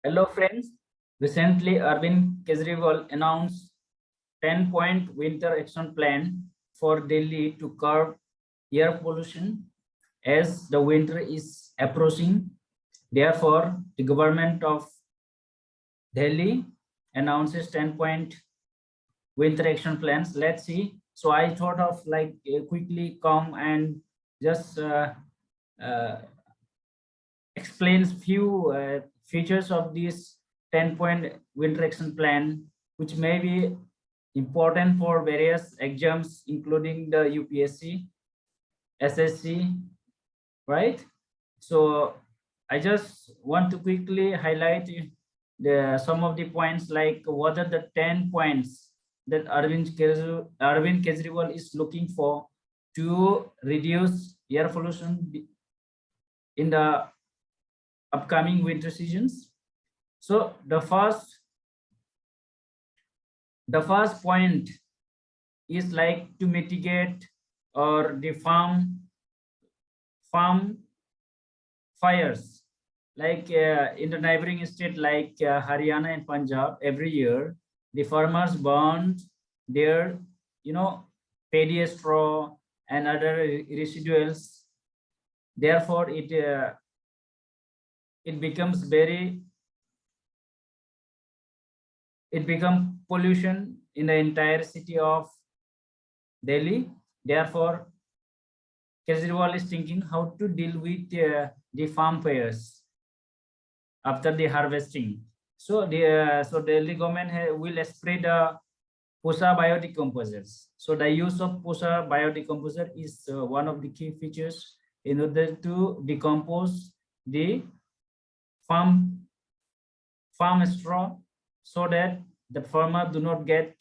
Hello friends, recently Arvind Kejriwal announced 10-point winter action plan for Delhi to curb air pollution as the winter is approaching. Therefore, the government of Delhi announces 10-point winter action plans. Let's see. So I thought of like quickly come and just uh, explains few features of this 10-point winter action plan, which may be important for various exams, including the UPSC, SSC, right? So I just want to quickly highlight some of the points, like what are the 10 points that Arvind Kejriwal is looking for to reduce air pollution in the upcoming winter seasons. So the first point is like to mitigate or the farm fires. Like in the neighboring state like Haryana and Punjab, every year the farmers burn their, paddy straw and other residuals. Therefore, it becomes very it becomes pollution in the entire city of Delhi. Therefore, Kejriwal is thinking how to deal with the farm fires after the harvesting. So Delhi government will spread POSA biodecomposers. So the use of POSA biodecomposer is one of the key features in order to decompose the farm straw, so that the farmer do not get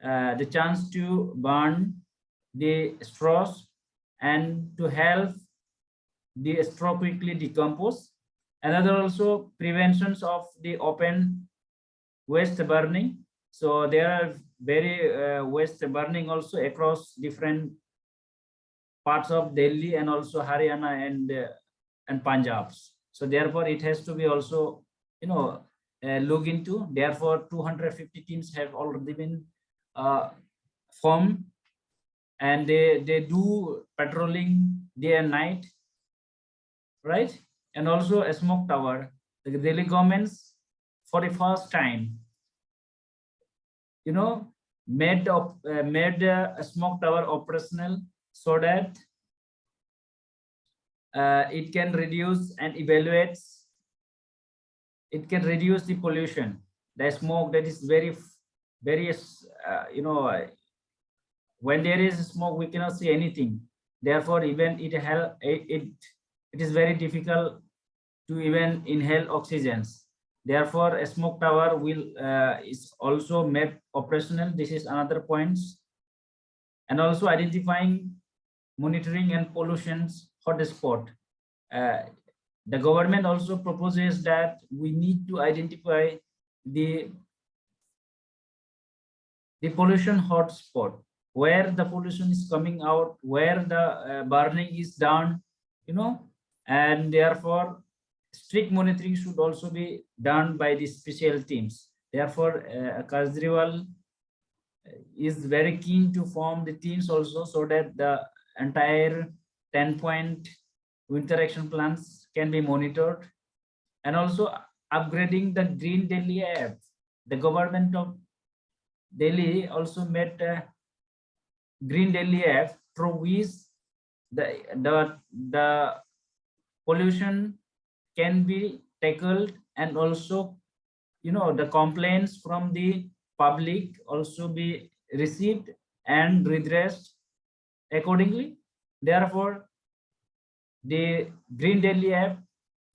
the chance to burn the straws and to help the straw quickly decompose. Another also preventions of the open waste burning. So there are very waste burning also across different parts of Delhi and also Haryana and Punjab. So therefore, it has to be also, look into. Therefore, 250 teams have already been formed, and they do patrolling day and night, right? And also a smoke tower. The Delhi governments, for the first time, you know, made a smoke tower operational, so that it can reduce and evaluate. It can reduce the pollution, the smoke that is very, when there is smoke, we cannot see anything. Therefore, even it is very difficult to even inhale oxygens. Therefore, a smoke tower will is also made operational. This is another point. And also identifying, monitoring, and pollutions hotspot. Uh, the government also proposes that we need to identify the pollution hotspot, where the pollution is coming out, where the burning is done, and therefore strict monitoring should also be done by the special teams. Therefore, Kajriwal is very keen to form the teams also, so that the entire 10-point winter action plans can be monitored. And also upgrading the Green Delhi app. The government of Delhi also made a Green Delhi app, through which the pollution can be tackled, and also, the complaints from the public also be received and redressed accordingly. Therefore, the Green Delhi app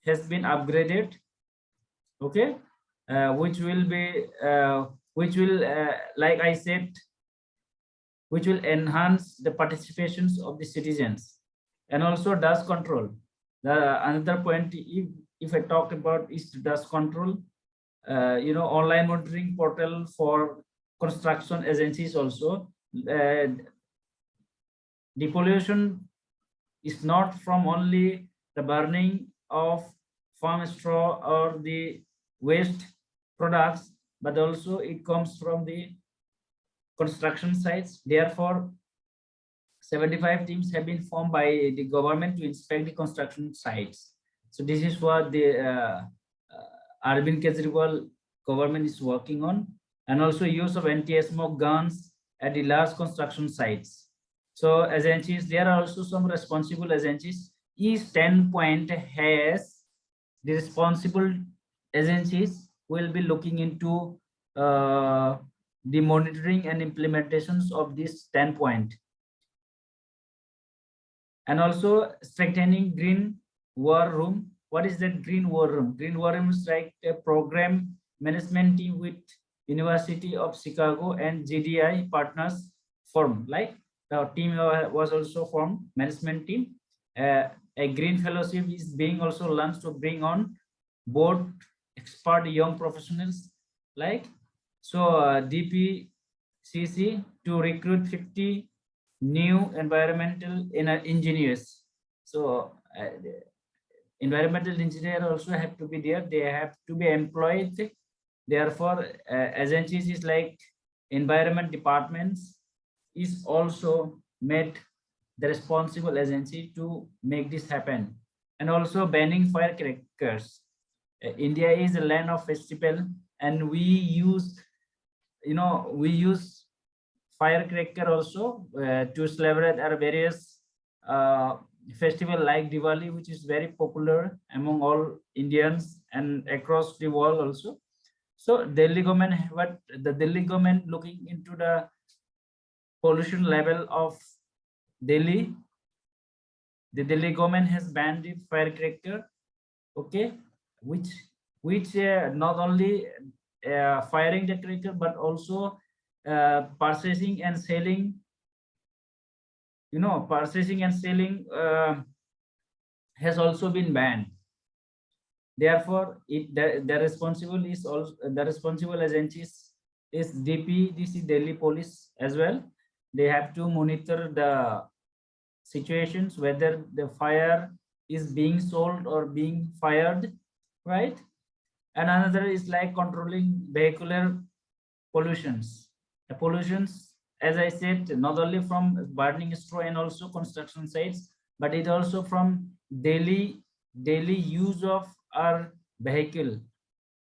has been upgraded, okay, which will, like I said, which will enhance the participations of the citizens. And also dust control. The another point, if I talk about, is dust control. Online monitoring portal for construction agencies also. The pollution is not from only the burning of farm straw or the waste products, but also it comes from the construction sites. Therefore, 75 teams have been formed by the government to inspect the construction sites. So this is what the Arvind Kejriwal government is working on, and also use of anti-smoke guns at the large construction sites. So agencies, there are also some responsible agencies. Each 10 point has the responsible agencies will be looking into the monitoring and implementations of this 10 point. And also strengthening green war room. What is that green war room? Green war room is like a program management team with University of Chicago and GDI partners formed. Like the team was also formed, management team. A green fellowship is being also launched to bring on board expert young professionals. Like so, DPCC to recruit 50 new environmental engineers. So environmental engineers also have to be there. They have to be employed. Therefore, agencies is like environment departments is also made the responsible agency to make this happen. And also banning firecrackers. India is a land of festival, and we use, we use firecracker also to celebrate our various festival like Diwali, which is very popular among all Indians and across the world also. So Delhi government, what the Delhi government looking into the pollution level of Delhi, the Delhi government has banned the firecracker, okay, which not only firing the cracker but also purchasing and selling, purchasing and selling has also been banned. Therefore, the responsible is also the responsible agencies is DPDC Delhi Police as well. They have to monitor the situations whether the fire is being sold or being fired, right? And another is like controlling vehicular pollutions. The pollutions, as I said, not only from burning straw and also construction sites, but it also from daily use of our vehicle.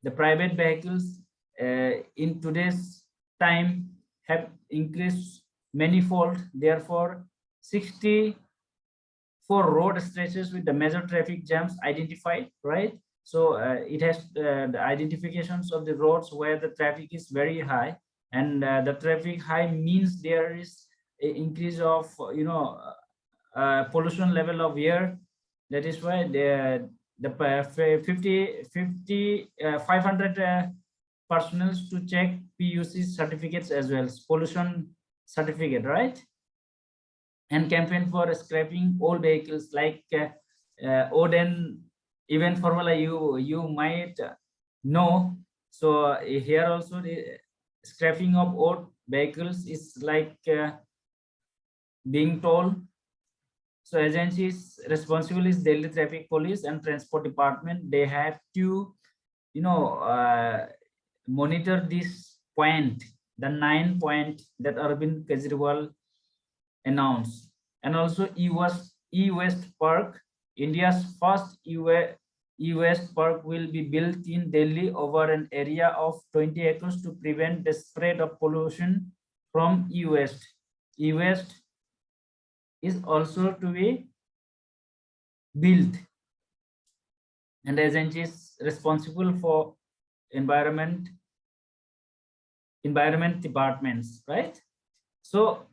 The private vehicles in today's time have increased manifold. Therefore, 64 road stretches with the major traffic jams identified, right? So it has the identifications of the roads where the traffic is very high, and the traffic high means there is an increase of pollution level of air. That is why the 500 personnel to check PUC certificates as well, pollution certificate, right? And campaign for scrapping old vehicles like Odin event formula you might know. So here also the scrapping of old vehicles is like being told. So agencies responsible is Delhi Traffic Police and Transport Department. They have to, monitor this point, the 9 point that Arvind Kejriwal announced. And also E-West Park, India's first E-West Park will be built in Delhi over an area of 20 acres to prevent the spread of pollution from E-West. E-West is also to be built, and agencies responsible for environment departments, right? So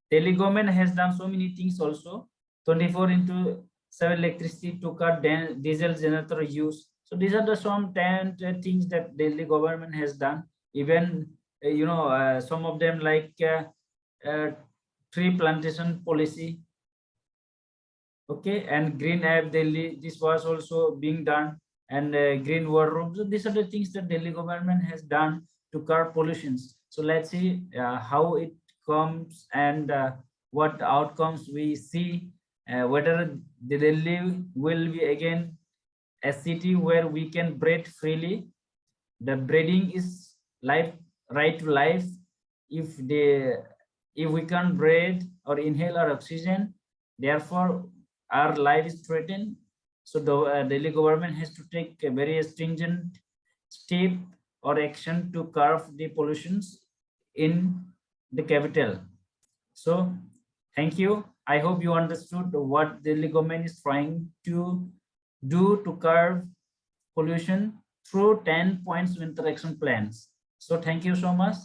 Delhi government has done so many things also. 24/7 electricity to cut diesel generator use. So these are the some 10 things that Delhi government has done. Even some of them like tree plantation policy, okay, and green app Delhi, this was also being done, and green war room. So these are the things that Delhi government has done to curb pollutions. So let's see how it comes and what outcomes we see, whether the Delhi will be again a city where we can breathe freely. The breathing is life, right to life. If we can't breathe or inhale our oxygen, therefore our life is threatened. So the Delhi government has to take a very stringent step or action to curb the pollutions in the capital. So thank you. I hope you understood what the Delhi government is trying to do to curb pollution through 10 points winter action plans. So thank you so much.